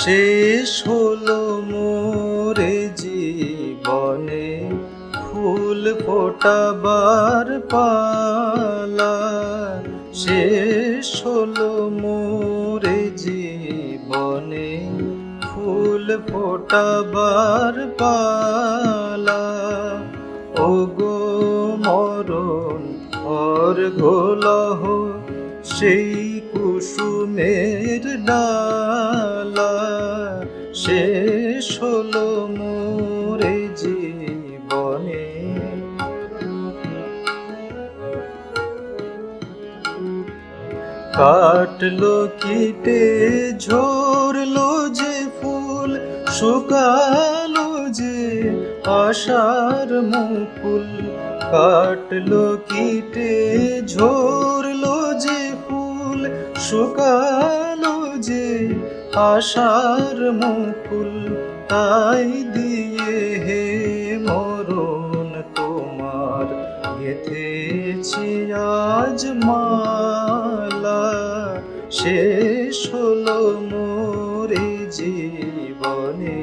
শেষ হলো মোরে জীবনে ফুল ফোটাবার পালা। শেষ হলো মোরে জীবনে ফুল ফোটাবার পালা। ওগো মরণ অর্ঘ্যলহ সেই কুসুমের ডালা। শেষ হলো মোরে জীবনে। কাটলো কিটে ঝরলো যে ফুল, শুকালো যে আশার মুকুল। কাটলো কিটে ঝরলো যে ফুল, শুকালো যে আশার মুকুল। তাই দিয়ে হে মরণ তোমার গেথেছি আজ মালা। শেষ হলো মোরে জীবনে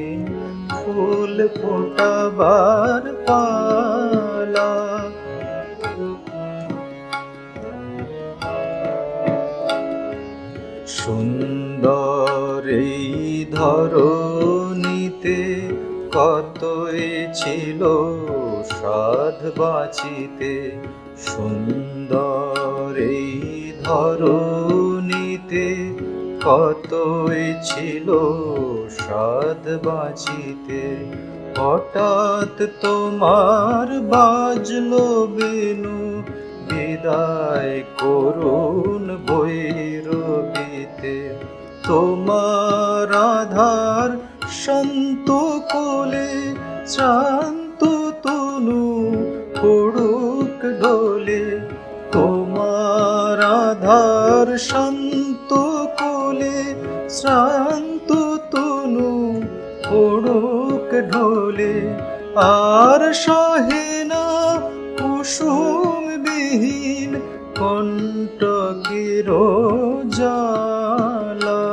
ফুল ফোটাবার পালা। সুন্দর এই ধরণীতে কতই ছিল সাধ বাঁচিতে। সুন্দর এই ধরণীতে কতই ছিল সাধ বাঁচিতে। হঠাৎ তোমার বাজলো বেনু, বিদায় করুণ ভৈরবীতে। তোমার আধার শান্ত কোলে শ্রান্ত তনু পড়ুক ডোলে। তোমার আধার শান্ত কোলে শ্রান্ত তনু পড়ুক ঢোলে। আর সহে না কুসুম বিহীন কণ্টকের জ্বালা।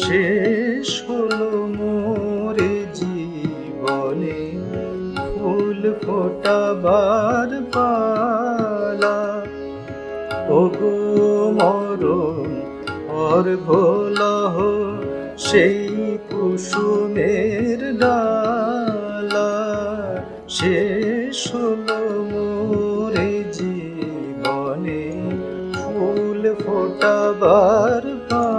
শেষ হলো মোরে জীবনে ফুল ফোটাবার পালা। ওগো মরণ অর্ঘ্যলহ সেই কুসুমের ডালা। শেষ হলো মোরে জীবনে ফুল ফোটাবার পালা।